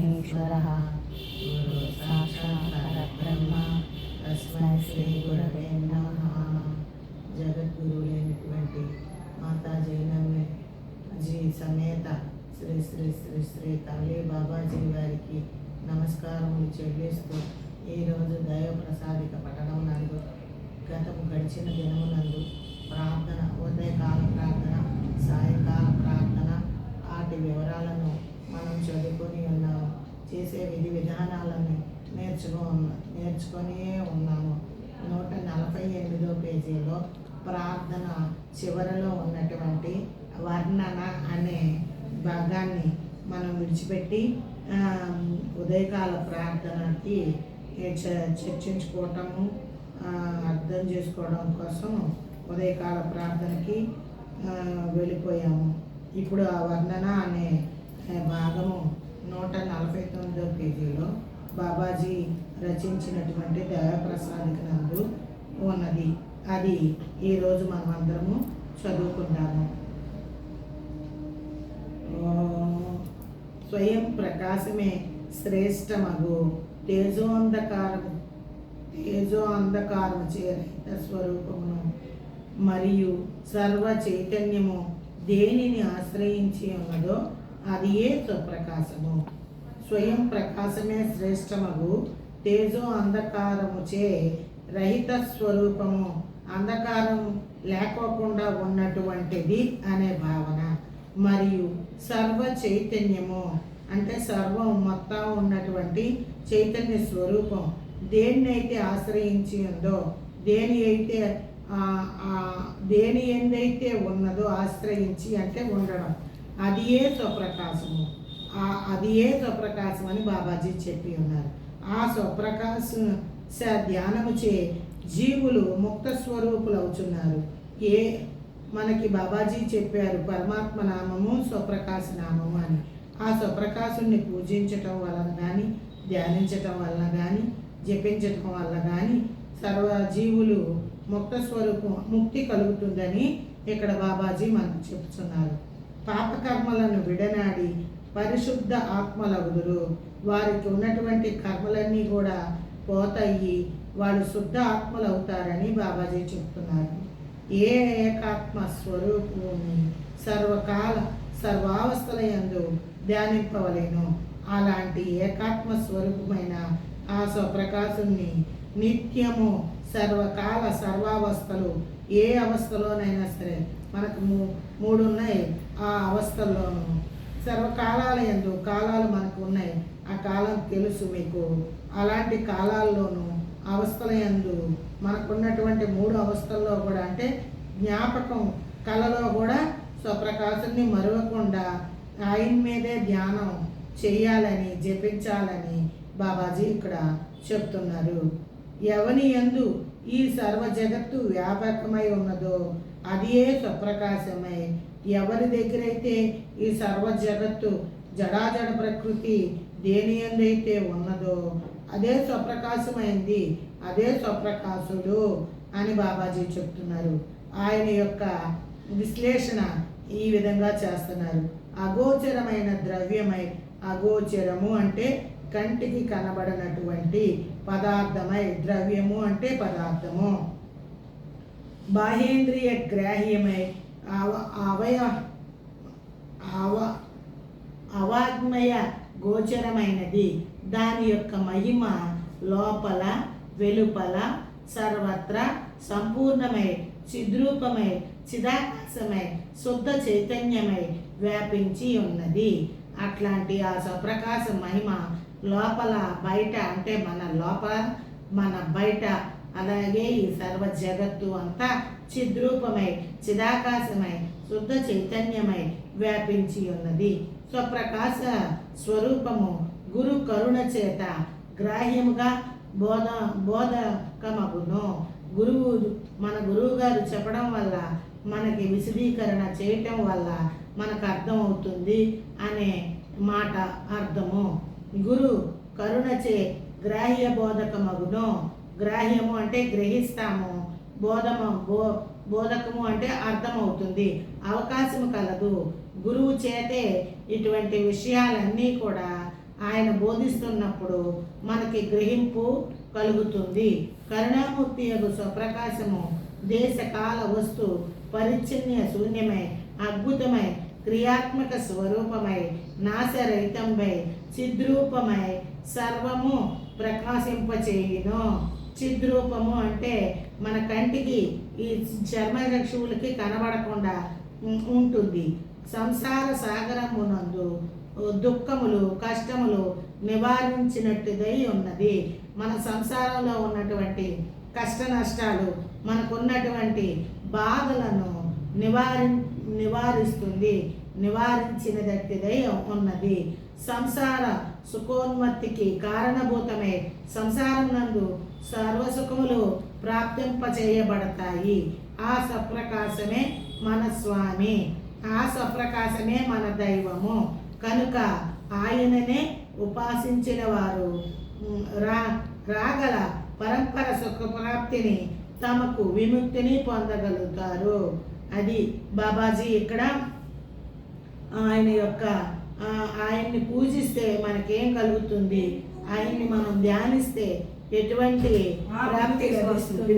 మహేశ్వరः గురు సాక్షాత్ పరబ్రహ్మ తస్మై శ్రీ గురవే నమః. జగద్గురువులైనటువంటి మాతా జీ సమేత శ్రీ శ్రీ శ్రీ శ్రీ తల్లి బాబాజీ గారికి నమస్కారములు చెల్లిస్తూ ఈరోజు దైవ ప్రసాదిక పఠనం నందు గడిచిన దినమునందు ప్రార్థన, ఉదయకాల ప్రార్థన, సాయంకాల ప్రార్థన వాటి వివరాలను మనం చదువుకొని ఉన్నాము. చేసే విధి విధానాలను నేర్చుకొని ఉన్నాము. 148వ పేజీలో ప్రార్థన చివరలో ఉన్నటువంటి వర్ణన అనే భాగాన్ని మనం విడిచిపెట్టి ఉదయకాల ప్రార్థనకి చర్చించుకోవటము, అర్థం చేసుకోవడం కోసం ఉదయకాల ప్రార్థనకి వెళ్ళిపోయాము. ఇప్పుడు ఆ వర్ణన అనే భాగము 149వ పేజీలో బాబాజీ రచించినటువంటి దయాప్రసాదిక నందు ఉన్నది. అది ఈరోజు మనం అందరము చదువుకుంటాము. స్వయం ప్రకాశమే శ్రేష్టమగు తేజో అంధకారము చేరహిత స్వరూపమును మరియు సర్వ చైతన్యము దేనిని ఆశ్రయించి ఉన్నదో అది ఏ స్వప్రకాశము. స్వయం ప్రకాశమే శ్రేష్టమగు తేజో అంధకారము చే రహిత స్వరూపము, అంధకారం లేకోకుండా ఉన్నటువంటిది అనే భావన. మరియు సర్వ చైతన్యము అంటే సర్వం మొత్తం ఉన్నటువంటి చైతన్య స్వరూపం దేన్నైతే ఆశ్రయించి ఉందో, దేని ఎందైతే ఉన్నదో ఆశ్రయించి అంటే ఉండడం, అది ఏ స్వప్రకాశము. అది ఏ స్వప్రకాశం అని బాబాజీ చెప్పి ఉన్నారు. ఆ స్వప్రకాశం ధ్యానము చే జీవులు ముక్త స్వరూపులు అవుతున్నారు. మనకి బాబాజీ చెప్పారు పరమాత్మ నామము స్వప్రకాశ నామము అని. ఆ స్వప్రకాశుని పూజించటం వలన కానీ, ధ్యానించటం వలన కానీ, జపించటం వల్ల కానీ సర్వజీవులు ముక్త స్వరూపం ముక్తి కలుగుతుందని ఇక్కడ బాబాజీ మనకు చెప్తున్నారు. పాపకర్మలను విడనాడి పరిశుద్ధ ఆత్మలగుదురు. వారికి ఉన్నటువంటి కర్మలన్నీ కూడా పోతాయి, వాళ్ళు శుద్ధ ఆత్మలు అవుతారని బాబాజీ చెప్తున్నారు. ఏ ఏకాత్మ స్వరూపుని సర్వకాల సర్వావస్థల యందు ధ్యానింపవలేను. అలాంటి ఏకాత్మ స్వరూపమైన ఆ స్వప్రకాశుని నిత్యము సర్వకాల సర్వావస్థలు ఏ అవస్థలోనైనా సరే, మనకు 3 ఉన్నాయి. ఆ అవస్థల్లోనూ సర్వకాలాల యందు, కాలాలు మనకు ఉన్నాయి, ఆ కాలం తెలుసు మీకు. అలాంటి కాలాల్లోనూ అవస్థల యందు మనకున్నటువంటి 3 అవస్థల్లో కూడా అంటే జ్ఞాపకం, కళలో కూడా స్వప్రకాశుని మరవకుండా ఆయన మీదే ధ్యానం చెయ్యాలని, జపించాలని బాబాజీ ఇక్కడ చెప్తున్నారు. ఎవని యందు ఈ సర్వ జగత్తు వ్యాపకమై ఉన్నదో అది ఏ స్వప్రకాశమై, ఎవరి దగ్గరైతే ఈ సర్వ జగత్తు జడాజడ ప్రకృతి దేని యందైతే ఉన్నదో అదే స్వప్రకాశమైంది, అదే స్వప్రకాశుడు అని బాబాజీ చెప్తున్నారు. ఆయన యొక్క విశ్లేషణ ఈ విధంగా చేస్తున్నారు. అగోచరమైన ద్రవ్యమై, అగోచరము అంటే కంటికి కనబడినటువంటి పదార్థమై, ద్రవ్యము అంటే పదార్థము, బాహేంద్రియ గ్రాహ్యమై, అవాగ్మయ గోచరమైనది. దాని యొక్క మహిమ లోపల వెలుపల సర్వత్రా సంపూర్ణమై, చిద్రూపమై, చిదాకాశమై, శుద్ధ చైతన్యమై వ్యాపించి ఉన్నది. అట్లాంటి ఆ స్వప్రకాశ మహిమ లోపల బయట అంటే మన లోపల మన బయట, అలాగే ఈ సర్వ జగత్తు అంతా చిద్రూపమై, చిదాకాశమై, శుద్ధ చైతన్యమై వ్యాపించి ఉన్నది. స్వప్రకాశ స్వరూపము గురు కరుణ చేత గ్రాహ్యముగా బోధకమగును. మన గురువు గారు చెప్పడం వల్ల, మనకి విశదీకరణ చేయటం వల్ల మనకు అర్థమవుతుంది అనే మాట అర్థము. గురు కరుణచే గ్రాహ్య బోధకమగును. గ్రాహ్యము అంటే గ్రహిస్తాము, బోధకము అంటే అర్థమవుతుంది, అవకాశము కలదు. గురువు చేతే ఇటువంటి విషయాలన్నీ కూడా ఆయన బోధిస్తున్నప్పుడు మనకి గ్రహింపు కలుగుతుంది. కరుణామూర్తి యొక్క స్వప్రకాశము దేశకాల వస్తు పరిచ్ఛిన్న శూన్యమై అద్భుతమై క్రియాత్మక స్వరూపమై నాశరహితంపై చిద్రూపమై సర్వము ప్రకాశింపచేయును. చిద్రూపము అంటే మన కంటికి ఈ చర్మచక్షువులకి కనబడకుండా ఉంటుంది. సంసార సాగరమునందు దుఃఖములు కష్టములు నివారించినట్టుదై ఉన్నది. మన సంసారంలో ఉన్నటువంటి కష్ట నష్టాలు మనకున్నటువంటి బాధలను నివారిస్తుంది, నివారించినదట్టిదై ఉన్నది. సంసార సుఖోన్మత్తికి కారణభూతమే సంసారం నందు సర్వసుఖములు ప్రాప్తింపచేయబడతాయి. ఆ స్వప్రకాశమే మన స్వామి, ఆ స్వప్రకాశమే మన దైవము. కనుక ఆయననే ఉపాసించిన వారు రాగల పరంపర సుఖప్రాప్తిని తమకు విముక్తిని పొందగలుగుతారు. అది బాబాజీ ఇక్కడ ఆయన్ని పూజిస్తే మనకేం కలుగుతుంది, ఆయన్ని మనం ధ్యానిస్తే ఎటువంటి ప్రాప్తి లభిస్తుంది.